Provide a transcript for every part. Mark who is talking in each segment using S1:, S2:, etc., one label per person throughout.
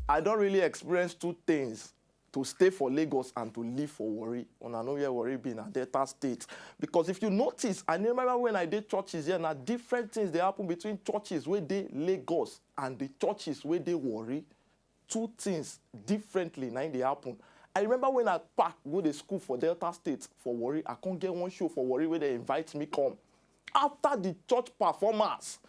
S1: I don't really experience two things. To stay for Lagos and to live for Warri. And I know where Warri be in a Delta State. Because if you notice, I remember when I did churches here, now different things they happen between churches where they Lagos and the churches where they Warri. Two things differently now they happen. I remember when I go to school for Delta State for Warri, I can't get one show for Warri where they invite me come. After the church performance,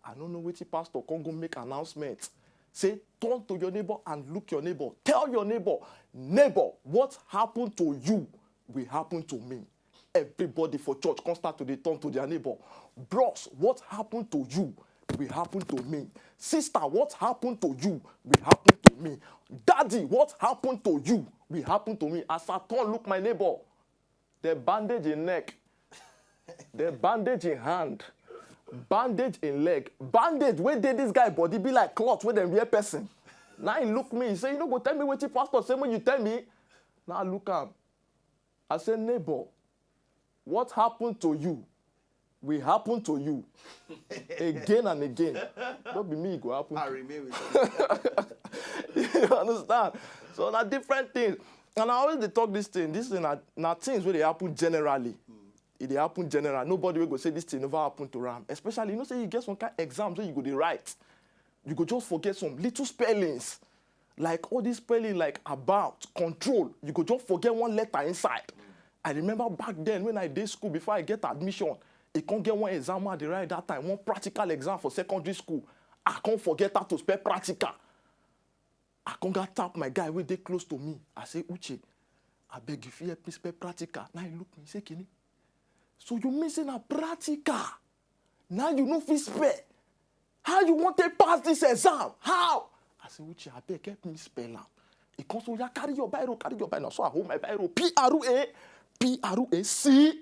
S1: I don't know which pastor can go make announcements. Say, turn to your neighbor and look your neighbor. Tell your neighbor, neighbor, what happened to you will happen to me. Everybody for church can start to turn to their neighbor. Bros, what happened to you will happen to me. Sister, what happened to you will happen to me. Daddy, what happened to you will happen to me. As I turn, look my neighbor. The bandage in neck. The bandage in hand. Bandage in leg. Bandage where did this guy body be like cloth where them real person. Now he look me, he say, you know, go tell me what your pastor say when you tell me. Now look am. I say, neighbor, what happened to you will happen to you again and again. Don't be me, it go happen.
S2: I remain with you.
S1: You understand? So now different things. And I always talk this thing are things where they happen generally. It dey happen general. Nobody will go say this thing never happened to Ram. Especially, you know, say you get some kind of exams where you go dey write. You go just forget some little spellings. Like all these spelling like about, control. You go just forget one letter inside. I remember back then when I did school before I get admission, I can't get one exam at the right that time, one practical exam for secondary school. I can't forget how to spell practical. I can't go tap my guy where they close to me. I say, Uche, I beg if you help me spell practical. Now he look me, he say, Kenny. So you missing a practical. Now you know fit spell. How you want to pass this exam? How? I say, Uche, I beg help me spell am. He comes so, yeah, carry your biro. So I hold my biro. P-R-A-C.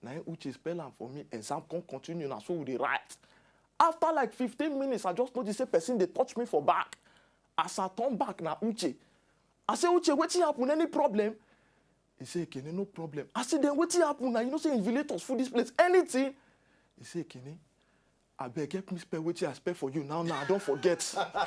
S1: Now Uche spell am for me. Exam can't continue now. So we dey write. After like 15 minutes, I just noticed a person they touch me for back. As I turn back now, Uche. I say, Uche, wetin happen? Any problem? He say, Ekene, no problem. I say, then wetin happen now? You know, say invigilators for this place. Anything? He say, Ekene, I beg help me spell wetin I spell for you. Now, I don't forget.
S2: All right.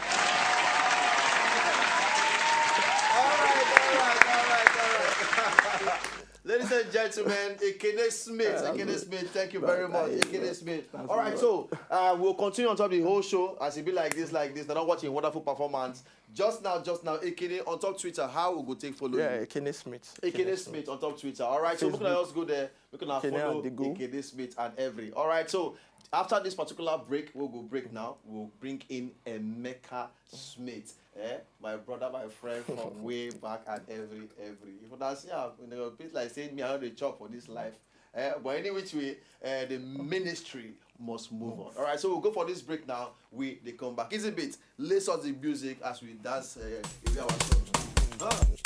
S2: Ladies and gentlemen, Ekene Smith, thank you very much. Ekene Smith. All right, so we'll continue on top of the whole show as it be like this. They're not watching a wonderful performance. Just now, Ekene on top Twitter. How we go take follow?
S1: Yeah, Ekene Smith.
S2: Ekene Smith on top Twitter. All right, so we're gonna just go there. We're gonna follow Ekene Smith and every. All right, so after this particular break, we'll go break now. We'll bring in Emeka Smith. My brother, my friend from way back and every. If that's it's like saying me I know the chop for this life. But any which way, the ministry must move on. All right, so we'll go for this break now. They come back. Easy bit. Lace us the music as we dance. Our song.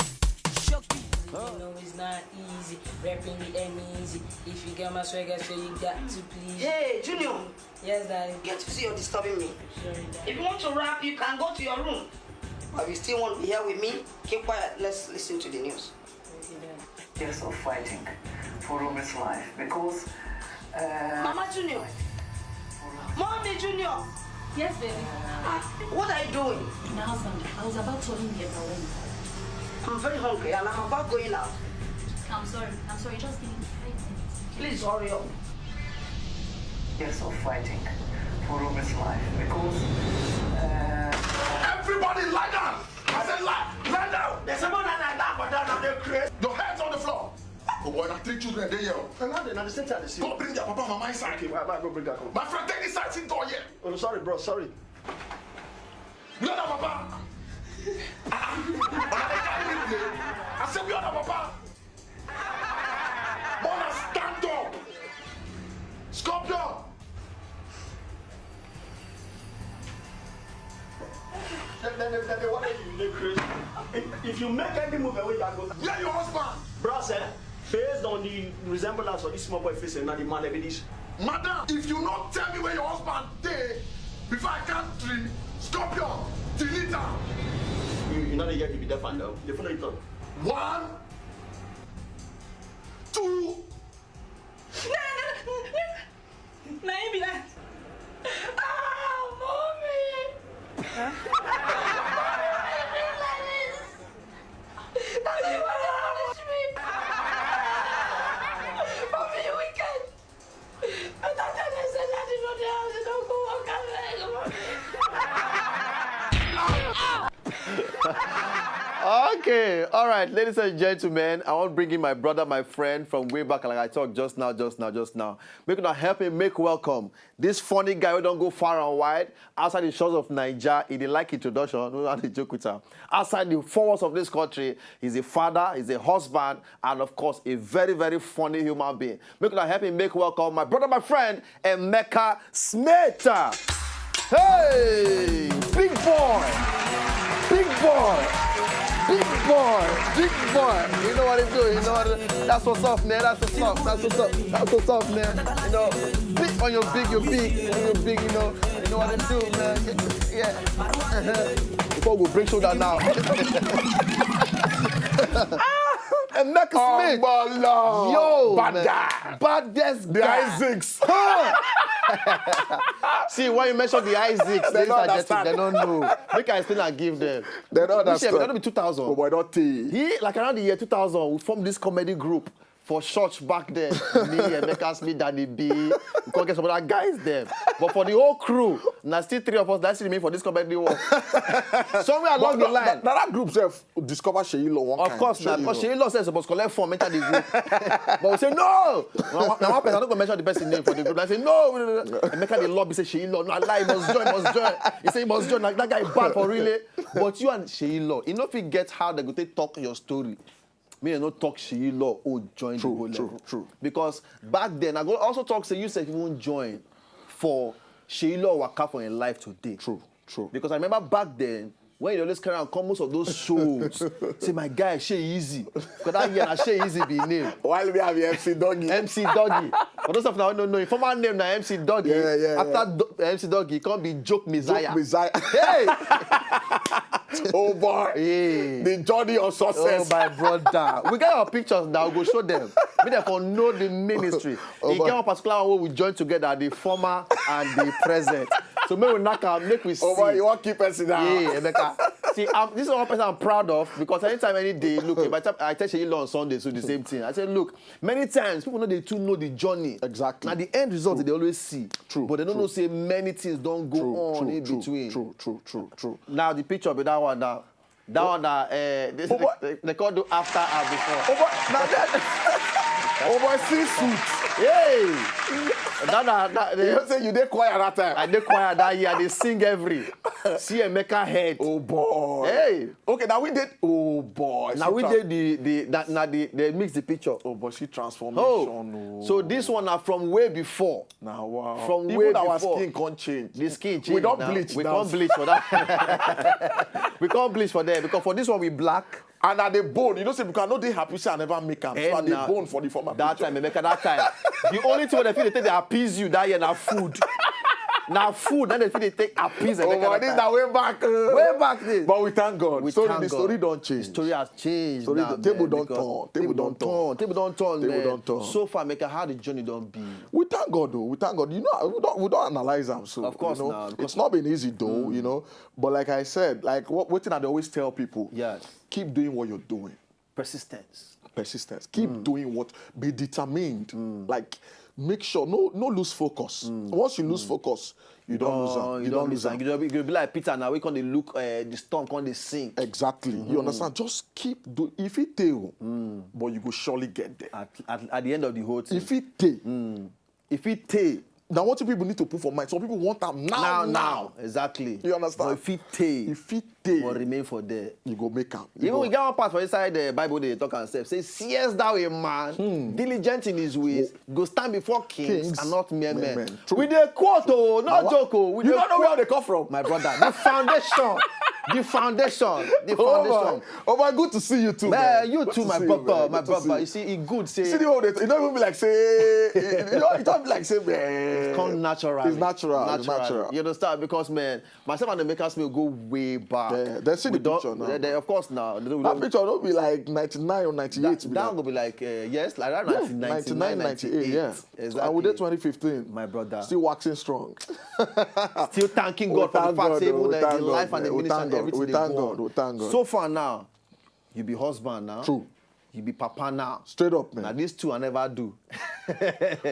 S3: Shooke. You know it's not easy. Rapping the ain't easy. If you get my swagger, so you got to please.
S4: Hey, Junior.
S3: Yes, Daddy.
S4: Get to see you're disturbing me.
S3: Sorry, Daddy.
S4: If you want to rap, you can go to your room. But if you still want to be here with me, keep quiet. Let's listen to the news.
S3: Okay, Daddy.
S5: Years of fighting for Roman's life because
S4: Mama Junior. Mommy Junior.
S6: Yes, baby.
S4: What are you doing?
S6: My husband, I was about to leave my room.
S4: I'm very hungry and I'm about going out.
S6: I'm sorry, just give me 5 minutes.
S4: Please hurry up.
S5: years of fighting for Roman's life because
S7: everybody lie down. I said lie down.
S4: There's someone that lie down, but down they're crazy.
S7: Your head's on the floor. Oh boy, now 3 children they here.
S4: And now they're not the same time.
S7: Go bring your papa mama inside.
S4: Okay, why go bring that home?
S7: My friend, take this side seat door here.
S4: Oh, sorry, bro, sorry.
S7: We are the papa. I said we are the papa. Mona, stand up. Scorpion.
S4: What are you crazy? If you make any move away, you go.
S7: Yeah, your husband.
S4: Bros, based on the resemblance of this small boy face and not the man like this.
S7: Madam, if you not tell me where your husband is, before I count 3, Scorpion, delete her.
S4: You know the year you be deaf and now. The phone is on.
S7: 1, 2.
S3: Nah, you be that. Ah, mommy.
S2: Okay, all right, ladies and gentlemen, I want to bring in my brother, my friend from way back, like I talked just now. We're going to help him make welcome this funny guy who don't go far and wide outside the shores of Nigeria. He didn't like introduction. We want to joke with him. Outside the four walls of this country, he's a father, he's a husband, and of course, a very, very funny human being. We're going to help him make welcome my brother, my friend, Emeka Smith. Hey, big boy. Big boy. Big boy, big boy. You know what he's doing, you know what that's what's up, man. That's what's up, man. You know, big on your big, you know what he's doing, man. Yeah. Before we break shoulder now. Emeka Smith. Yo, baddest guy.
S1: Isaacs.
S2: See, when you mention the Isaacs, they don't know. Make I explain and give them.
S1: They don't understand.
S2: That'll be 2000.
S1: Oh, boy, don't tell.
S2: He, like around the year 2000, we formed this comedy group for church back then. Me, Emeka Smith, Danny B. We can't get some other guys there. But for the whole crew, now still three of us that still remain for this comedy work. Somewhere along the line.
S1: That group self discover Sheilo one
S2: of
S1: kind.
S2: Course, now, because Sheilo says supposed to collect form, enter the group. But we say, no! Now, one person, I'm not going to mention the person name for the group. I say, no! Emeka, the lobby, say, Sheilo, no, lie, he must join. He say, he must join. Like, that guy bad for really. But you and Sheilo, you know if you get how they go to talk your story. Me and no talk Sheilo or join the whole level.
S1: True.
S2: Because back then, I go also talk say you said you won't join for Sheilo waka for in life today.
S1: True.
S2: Because I remember back then when you always carry on come most of those shows. Say my guy She Easy. Because that year na She Easy be name.
S1: While we have MC Doggy.
S2: MC Doggy. For those of now don't know, if former name na MC Doggy.
S1: Yeah.
S2: After MC Doggy, it can't be Joke Messiah.
S1: Joke Messiah.
S2: Hey!
S1: Oh boy.
S2: Hey.
S1: The journey of success.
S2: Oh my brother. We get our pictures now, we'll go show them. We therefore know the ministry. He get one particular one where we join together, the former and the present. So maybe we knock out, make we see.
S1: Oh boy, you want to keep us down.
S2: Yeah, Emeka. See, this is one person I'm proud of because anytime, any day, look, by the time I tell you on Sunday, so the same thing. I say, look, many times people know they too know the journey.
S1: Exactly.
S2: Now the end result they always see.
S1: True.
S2: But they don't know say many things don't go on in between.
S1: True.
S2: Now the picture be that one now. That one that they call do after or before.
S1: Oh boy, now that. Oh boy, see suit.
S2: Hey!
S1: You say you did choir that time.
S2: I did choir that year. They sing every. See Emeka head.
S1: Oh boy.
S2: Hey.
S1: Okay, now we did. Oh boy.
S2: Now we did they mix the picture.
S1: Oh, but she transformation.
S2: Oh. So this one are from way before.
S1: Now wow.
S2: From
S1: even
S2: way
S1: our
S2: before.
S1: skin can't change.
S2: The skin change.
S1: We don't
S2: now.
S1: bleach.
S2: We
S1: now.
S2: can't bleach for that. We can't bleach for that because for this one we black.
S1: And at the bone, you know, say because I know they happy say I never make them. So at the bone for the former.
S2: That time, Emeka, that time. The only thing they feel they take they appease you that year now food. Now food, then they feel they take appease Emeka.
S1: Oh, but this is way back.
S2: Way back this.
S1: But we thank God. The story don't change.
S2: The story has changed.
S1: Table don't turn.
S2: Table don't turn. So far, Emeka, how the journey don't be?
S1: We thank God though. We thank God. You know, we don't analyze them. So
S2: of course,
S1: you know, it's not been easy though. You know, but like I said, like what thing I always tell people.
S2: Yes.
S1: Keep doing what you're doing.
S2: Persistence.
S1: Keep doing what. Be determined. Like make sure no lose focus. Once you lose focus, you don't lose them.
S2: You don't lose them. You'll be like Peter now. We can they look the storm, can they sink.
S1: Exactly. You understand? Just keep doing. If it tail, but you go surely get there.
S2: At the end of the whole thing.
S1: If it tail. Now, what people need to put for mind? Some people want them now.
S2: Exactly.
S1: You understand?
S2: But if it will remain for there.
S1: You go make them.
S2: Even we get one part for inside the Bible, they talk and say, seest thou a man, diligent in his ways, go stand before kings and not mere men. With the quote, not joke.
S1: You don't know where they come from.
S2: My brother, the foundation. The foundation.
S1: Oh my, good to see you too,
S2: man. You too, my brother. You see, it good say.
S1: See the whole day. You don't even be like say. You don't be like say, man.
S2: It's called natural.
S1: It's natural.
S2: You understand? Because man, myself and the makers will go way back.
S1: Yeah, they see the picture now.
S2: Of course now.
S1: That picture don't be like 99 or 98.
S2: That will be like yes, like that
S1: 99, 98. Yeah,
S2: exactly.
S1: And we did 2015.
S2: My brother,
S1: still waxing strong.
S2: Still thanking God for the fact that the life and the ministry.
S1: We thank God.
S2: So far now, you be husband now.
S1: True.
S2: You be papa now.
S1: Straight up, man.
S2: Now these two I never do.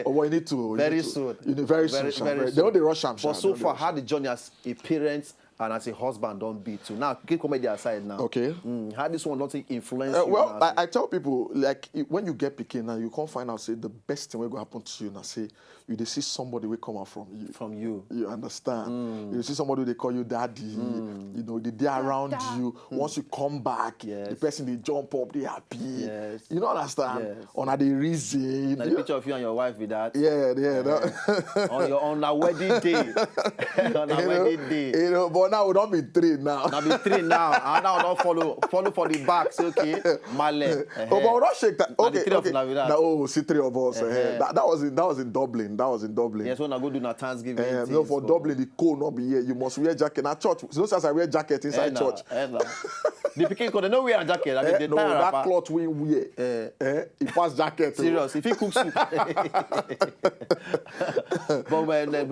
S1: Oh, well, you need to.
S2: Very soon.
S1: Very soon. They don't rush them.
S2: But so far, how the journey as a parent and as a husband don't beat too. Now, keep comedy aside now.
S1: Okay.
S2: How this one don't influence you?
S1: Well, I tell people, like, when you get picking now, you can't find out, say, the best thing will go happen to you now, say, you they see somebody will come out from you.
S2: From you.
S1: You understand? You see somebody they call you daddy, you know, they around you. Once you come back, the person they jump up, they happy.
S2: Yes.
S1: You know understand? On the reason.
S2: Now the picture of you and your wife with that. On a wedding day. On a wedding day.
S1: You know, but now we don't be three now.
S2: Now be three now. And now don't follow for the back. Say, okay, Male.
S1: Oh, but we don't shake that. Okay, okay.
S2: Now,
S1: see three of us. That was in Dublin. That was in Dublin.
S2: Yes, when I go do na Thanksgiving.
S1: No, for Dublin, the cold not be here. You must wear jacket. Now church. So as I wear jacket inside church.
S2: The picking they don't wear a jacket. I mean,
S1: no, that cloth we wear. He pass jacket.
S2: Serious. If he cooks soup. But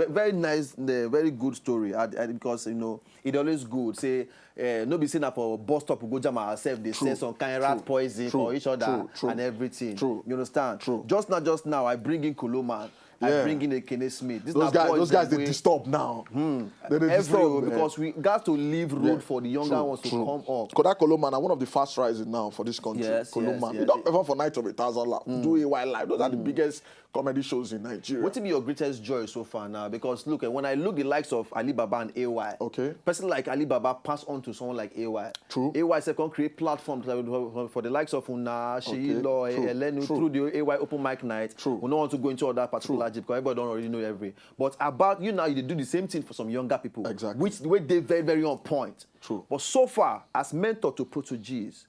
S2: very nice, very good story. Because you know it always good. Say no be saying that for bus stop we go jam ourselves. They say some kind of rat poison for each other and everything.
S1: True.
S2: You understand?
S1: True.
S2: Just now, I bring in Koloman. I bring in Ekene Smith.
S1: Those guys they disturb now. They disturb
S2: because we got to leave road for the younger ones to come up.
S1: Kodak Koloman are one of the fast rising now for this country.
S2: Yes,
S1: Koloman.
S2: yes,
S1: We don't perform for Night of 1,000 Laps. Do AY Live. Those are the biggest comedy shows in Nigeria.
S2: What will be your greatest joy so far now? Because look, when I look the likes of Alibaba and AY, person like Alibaba pass on to someone like AY.
S1: True.
S2: AY can create platforms for the likes of Una, Sheilo, Elenu, through the AY open mic night.
S1: True.
S2: We don't want to go into other particular because everybody don't already know every. But about you now, you do the same thing for some younger people.
S1: Exactly.
S2: Which the way they very, very on point.
S1: True.
S2: But so far, as mentor to Proto-G's,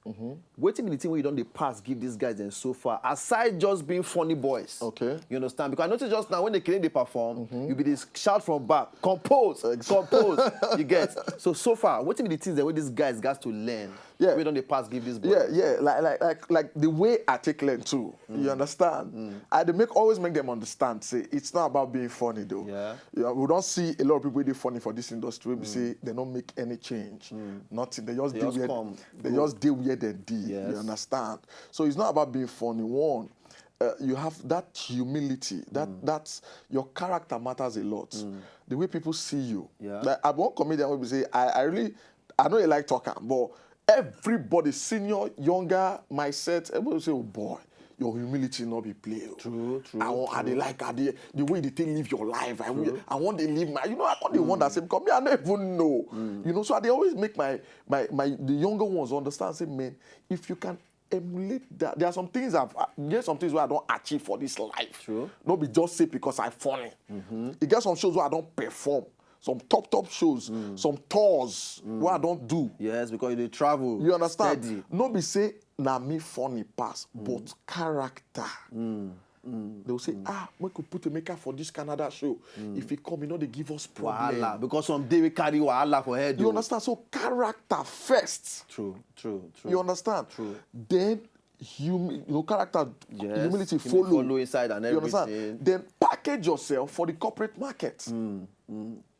S2: waiting in the thing where you don't the pass give these guys and so far, aside just being funny boys.
S1: Okay.
S2: You understand? Because I noticed just now when they perform, you be this shout from back, compose, compose. You get. So far, waiting in the things that where these guys got to learn.
S1: Yeah.
S2: We don't the pass give these boys.
S1: Yeah. Like the way I take learn too. You understand? I always make them understand. Say it's not about being funny though.
S2: Yeah.
S1: We don't see a lot of people they funny for this industry. We say they don't make any change. Nothing. They just deal where just deal where they did.
S2: Yes.
S1: You understand? So it's not about being funny. One, you have that humility. That's your character matters a lot. The way people see you.
S2: Yeah.
S1: Like I one comedian will say, I know you like talking, but everybody, senior, younger, mindset, everybody say, oh boy, your humility not be played.
S2: True.
S1: I they like the way they take live your life. I want to live my. You know, I can't the one that say because me I don't even know. You know, so they always make the younger ones understand. Say, man, if you can emulate that, there are some things there's some things where I don't achieve for this life.
S2: True.
S1: Not be just say because I'm funny. You get some shows where I don't perform. Some top shows, some tours where I don't do.
S2: Yes, because they travel.
S1: You understand?
S2: Steady.
S1: No be say na me funny pass, but character. They will say, we could put Emeka for this Canada show. If he come, they give us problem.
S2: Wahala, because someday we carry wahala for head.
S1: You understand? So character first.
S2: True.
S1: You understand?
S2: True.
S1: Then character, humility follow
S2: inside and everything.
S1: You understand? Then package yourself for the corporate market.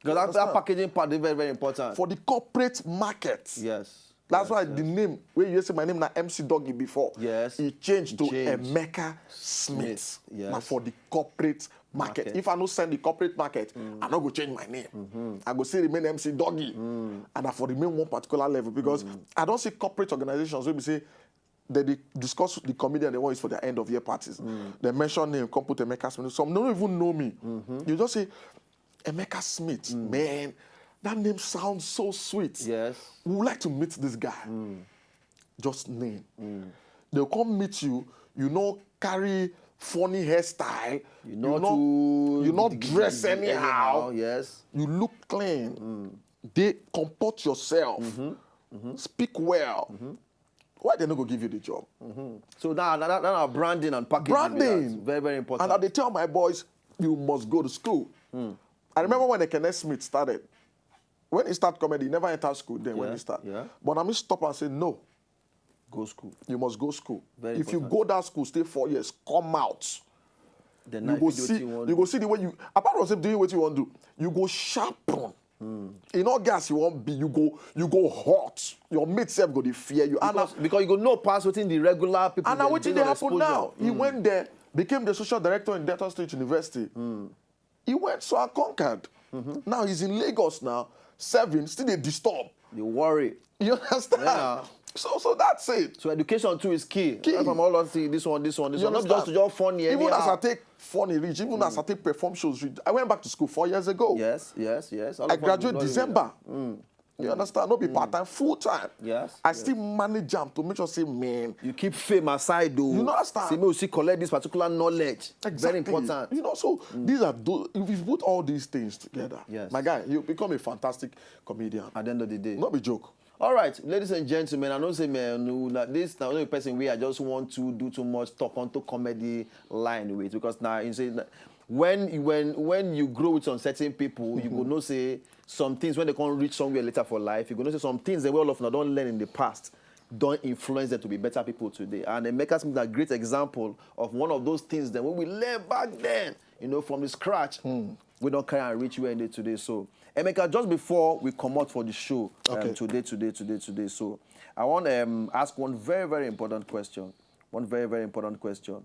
S2: Because that packaging part is very, very important.
S1: For the corporate market.
S2: Yes.
S1: That's why the name, when you say my name na MC Doggy before, it changed to Emeka Smith.
S2: Yes.
S1: Now for the corporate market. If I don't send the corporate market, I not go change my name. I go say remain MC Doggy. And I for remain one particular level because I don't see corporate organizations where we say they discuss the comedian they want is for their end of year parties. They mention name, come put Emeka Smith. Some don't even know me. You just say Emeka Smith, man. That name sounds so sweet.
S2: Yes.
S1: We would like to meet this guy. Just name. They'll come meet you. You know, carry funny hairstyle. You not dress anyhow.
S2: Yes.
S1: You look clean. They comport yourself. Speak well. Why they not go give you the job?
S2: So now branding and packaging.
S1: Branding.
S2: Very, very important.
S1: And they tell my boys, you must go to school. I remember when Ekene Smith started. When he started comedy, he never entered school then when he started.
S2: Yeah.
S1: But I stop and say, no.
S2: Go school.
S1: You must go school.
S2: Very
S1: if
S2: important.
S1: you go that school, stay 4 years, come out.
S2: Then
S1: you go see the way you, apart from doing what you want to do, you go sharpen. In all gas you won't be, you go hot. Your mate self go to fear you.
S2: Because you go no pass within the regular people.
S1: And now what did they happen now? He went there, became the social director in Delta State University. He went so I conquered. Now he's in Lagos now, serving, still they disturb.
S2: They worry.
S1: You understand?
S2: Yeah.
S1: So that's it.
S2: So education too is key.
S1: Key.
S2: Right from all of this one. Not just funny.
S1: Even
S2: anyhow.
S1: as I take funny reach, even as I take perform shows reach, I went back to school 4 years ago.
S2: Yes.
S1: I graduated December. You understand? Not be part-time, full-time.
S2: Yes.
S1: I still manage them to make sure, say, man.
S2: You keep fame aside, though.
S1: You understand?
S2: See, you collect this particular knowledge.
S1: Exactly.
S2: Very important.
S1: You know, so these are those, if you put all these things together, my guy, you become a fantastic comedian.
S2: At the end of the day.
S1: Not be joke.
S2: All right, ladies and gentlemen, I know say man, this now only person we I just want to do too much talk onto comedy line with because now you say when you grow with some certain people, you go know say some things when they can't reach somewhere later for life, you go know say some things they all of them don't learn in the past don't influence them to be better people today. And Emeka Smith is a great example of one of those things that when we learned back then, you know, from the scratch, we don't carry and reach where they today. So Emeka, just before we come out for the show today, so I want to ask one very, very important question. One very, very important question.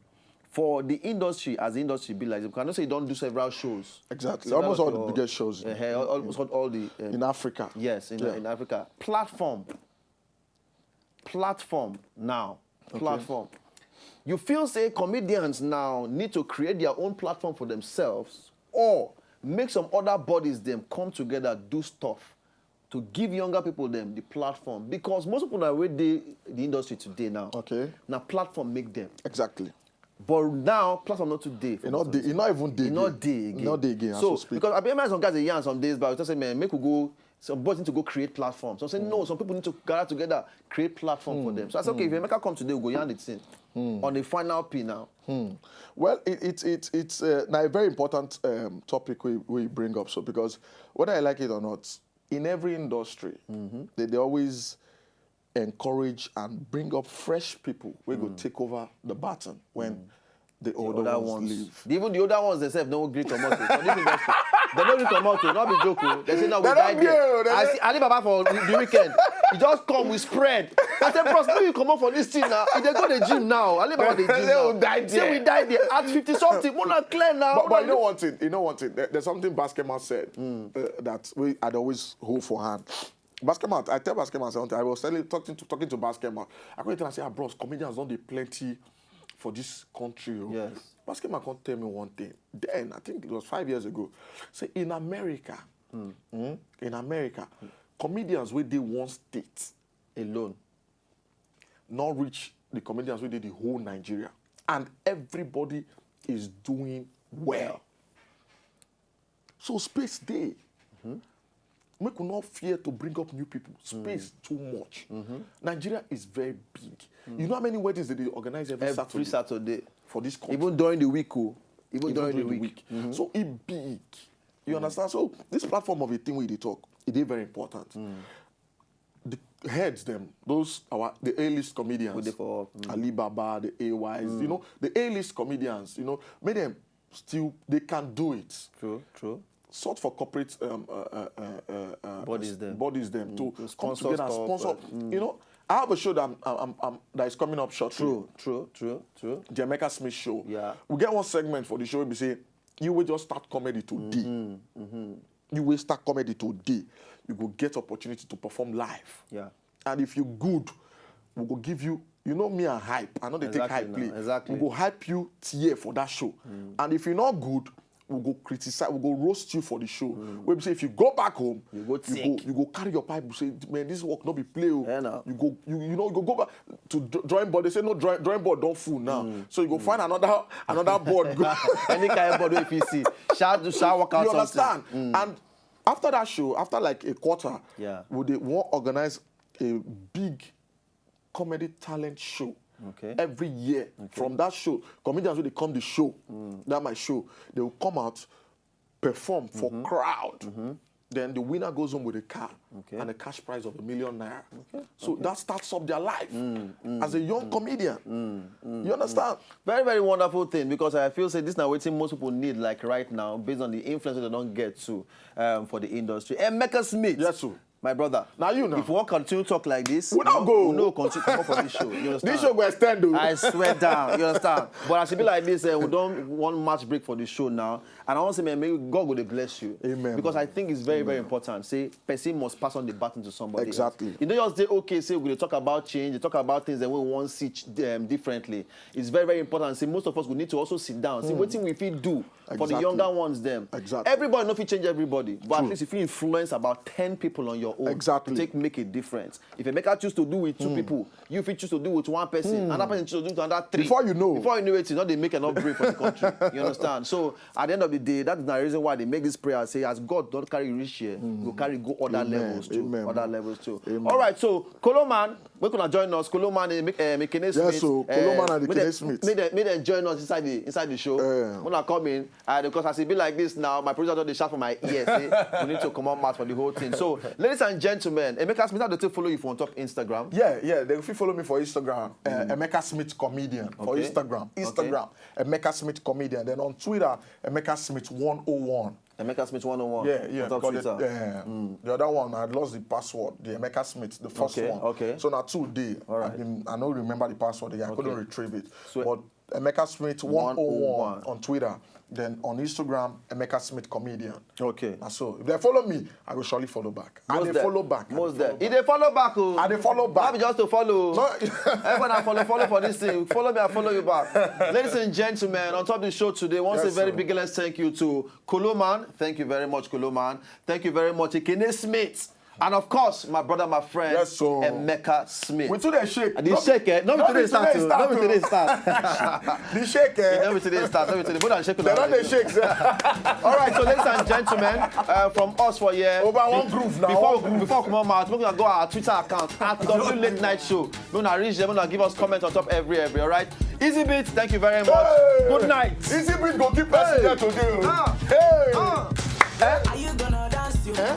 S2: For the industry, as the industry be like, because I know say you don't do several shows.
S1: Exactly. Almost all the biggest shows.
S2: Almost all the...
S1: in Africa.
S2: Yes, in Africa. Platform now. Platform. You feel, say, comedians now need to create their own platform for themselves or make some other bodies them come together, do stuff to give younger people them the platform. Because most people are with the industry today now.
S1: Okay.
S2: Now platform make them.
S1: Exactly.
S2: But now platform not today.
S1: It's not even day.
S2: Not day again.
S1: Not day again.
S2: So because I remember some guys are some days back, just say, man, make we go. Some boys need to go create platforms. So I'm saying no. Some people need to gather together, create platform for them. So I said, okay, if Emeka come today, we'll go yarn it in on the final P now.
S1: Well, it's now a very important topic we bring up. So because whether I like it or not, in every industry, they always encourage and bring up fresh people who go take over the baton when the older ones leave.
S2: Even the older ones themselves don't agree to come out. They don't agree to come out. Not be joking. They say no, we died there. I see Ali Baba for the weekend. He just come with spread. I said, bros, maybe you come out for this thing now. If they go to the gym now, Ali Baba the gym now. Say we died there at 50 something. We're not clear now.
S1: But you know one thing. You know one thing. There's something Basketman said that I'd always hold for hand. Basketman, I tell Basketman something. I was talking to Basketman. I go to and say, bros, comedians don't do plenty for this country.
S2: Yes.
S1: Basketman can't tell me one thing. Then, I think it was 5 years ago. Say, in America, comedians where they one state alone, not reach the comedians where they the whole Nigeria. And everybody is doing well. So space day. We could not fear to bring up new people. Space too much. Nigeria is very big. You know how many weddings they organize every Saturday for this country?
S2: Even during the week, even during the week.
S1: So it big. You understand? So this platform of a thing where they talk, it is very important. The heads them, the A-list comedians, Alibaba, the AYs, you know, the A-list comedians, you know, make them still, they can do it.
S2: True.
S1: Sort for corporate
S2: bodies
S1: them to come
S2: sponsor
S1: together and sponsor. You know, I have a show that is coming up shortly.
S2: True.
S1: The Emeka Smith show.
S2: Yeah.
S1: We get one segment for the show where we say, you will just start comedy today. You will start comedy today. You will get opportunity to perform live.
S2: Yeah.
S1: And if you good, we will give you, you know me and hype. I know they take hype play.
S2: Exactly.
S1: We will hype you tier for that show. And if you're not good, we'll go criticize, we'll go roast you for the show. Where we say if you go back home, you go carry your pipe, you say, man, this work not be play.
S2: Yeah,
S1: you go back to drawing board. They say no drawing board don't fool now. So you go find another board.
S2: Any kind of board if you see. Shall work out.
S1: You understand? And after that show, after like a quarter, they won't organize a big comedy talent show. Every year from that show, comedians when they come the show, that my show, they will come out, perform for crowd. Then the winner goes home with a car and a cash prize of ₦1 million. So that starts up their life as a young comedian. You understand?
S2: Very, very wonderful thing because I feel say this now what most people need like right now based on the influence they don't get to for the industry. Emeka Smith.
S1: Yes, sir.
S2: my brother.
S1: Now you know.
S2: If we want to continue to talk like this,
S1: we don't go.
S2: We don't continue to come for this show. You understand?
S1: This show will extend, though.
S2: I swear down. You understand? But as it be like this, we don't want much break for the show now. And I want to say, man, may God go to bless you.
S1: Amen.
S2: Because I think it's very, very important. Say, person must pass on the baton to somebody.
S1: Exactly.
S2: Else. You don't just say, okay, say we're going to talk about change, you talk about things that we want to see differently. It's very, very important. See, most of us will need to also sit down. See, what thing we feel do for the younger ones, them.
S1: Exactly.
S2: Everybody not fit change everybody, but at least if you influence about 10 people on your own, to make a difference. If Emeka choose to do with 2 people, you fit choose to do with 1 person, another person choose to do with another 3.
S1: Before you know
S2: it, you know they make enough break for the country. You understand? So at the end of the day, that's the reason why they make this prayer. Say, as God don't carry reach here, will carry go other levels too.
S1: Amen.
S2: Other levels too.
S1: Amen.
S2: All right. So Koloman, we're gonna join us. Koloman and Ekene Smith.
S1: Yes, so Koloman and Ekene Smith.
S2: May them join us inside the show. When I come in, because as it be like this now, my producer don't shout for my ears. We need to come on mad for the whole thing. So, ladies and gentlemen, Emeka Smith, how do they follow you on top Instagram?
S1: Yeah. They will follow me for Instagram. Emeka Smith Comedian for Instagram. Emeka Smith Comedian. Then on Twitter, Emeka Smith 101.
S2: Emeka Smith 101.
S1: Yeah.
S2: On top Twitter.
S1: The other one, I lost the password. The Emeka Smith, the first one.
S2: Okay.
S1: So now 2 days.
S2: All right.
S1: I don't remember the password again. I couldn't retrieve it. But Emeka Smith
S2: 101
S1: on Twitter. Then on Instagram, Emeka Smith Comedian.
S2: Okay.
S1: So if they follow me, I will surely follow back. And they follow back.
S2: Most there. If they follow back,
S1: and they follow back.
S2: Not just to follow.
S1: No.
S2: Everyone I follow for this thing. Follow me, I follow you back. Ladies and gentlemen, on top of the show today, once a very big thank you to Koloman. Thank you very much, Koloman. Thank you very much, Ekene Smith. And of course, my brother, my friend, Emeka Smith.
S1: We do the shake.
S2: The shake, not today start. Not today start.
S1: The shake,
S2: Not today start. Not today. Put on shake.
S1: They're not the shakes.
S2: All right, so ladies and gentlemen, from us for here.
S1: Over one groove now.
S2: Before come on, we're going to go our Twitter account at W Late Night Show. We're going to reach them. We're going to give us comments on top every. All right. Easy Beat, thank you very much.
S1: Hey.
S2: Good night.
S1: Easy Beat go keep us here today.
S4: Are you gonna dance to?
S2: Hey.